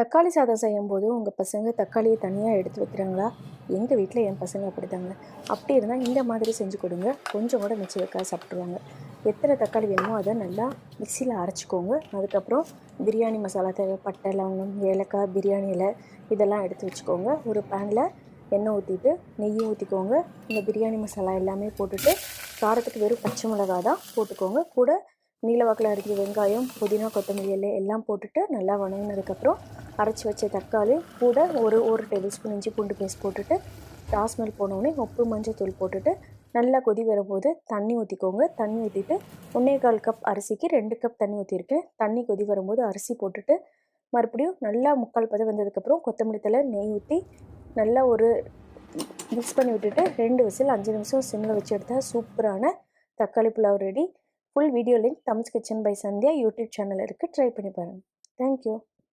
தக்காளி சாதம் செய்யும்போது உங்கள் பசங்க தக்காளியை தனியாக எடுத்து வைக்கிறாங்களா? எங்கள் வீட்டில் என் பசங்க அப்படித்தாங்க. அப்படி இருந்தால் இந்த மாதிரி செஞ்சு கொடுங்க, கொஞ்சம் கூட மிச்சம் வைக்காது சாப்பிட்ருவாங்க. எத்தனை தக்காளி வேணுமோ அதை நல்லா மிக்சியில் அரைச்சிக்கோங்க. அதுக்கப்புறம் பிரியாணி மசாலா தேவை, பட்டை, லவங்கம், ஏலக்காய், பிரியாணி இலை இதெல்லாம் எடுத்து வச்சுக்கோங்க. ஒரு பேனில் எண்ணெய் ஊற்றிட்டு நெய்யும் ஊற்றிக்கோங்க. இந்த பிரியாணி மசாலா எல்லாமே போட்டுட்டு காரத்துக்கு வெறும் பச்சை மிளகா தான் போட்டுக்கோங்க. கூட நீல வாக்கில் அரிஞ்ச வெங்காயம், புதினா, கொத்தமல்லி இலை எல்லாம் போட்டுட்டு நல்லா வணங்கினதுக்கப்புறம் அரைச்சி வச்ச தக்காளி கூட ஒரு டேபிள் ஸ்பூன் இஞ்சி பூண்டு பேஸ்ட் போட்டுட்டு ஸ்மெல் போனோடனே உப்பு மஞ்சள் தூள் போட்டுட்டு நல்லா கொதி வரும்போது தண்ணி ஊற்றிக்கோங்க. தண்ணி ஊற்றிட்டு 1/4 கப் அரிசிக்கு 2 கப் தண்ணி ஊற்றிருக்கேன். தண்ணி கொதி வரும்போது அரிசி போட்டுட்டு மறுபடியும் நல்லா 3/4 பதம் வந்ததுக்கப்புறம் கொத்தமல்லி தழை, நெய் ஊற்றி நல்லா ஒரு மிக்ஸ் பண்ணி விட்டுட்டு 2 விசில் 5 நிமிஷம் சிம்மில் வச்சு எடுத்தால் சூப்பரான தக்காளி புலாவ் ரெடி. Full video link Tamil kitchen by Sandhya YouTube channel இருக்குது, ட்ரை பண்ணி பாருங்கள். தேங்க்யூ.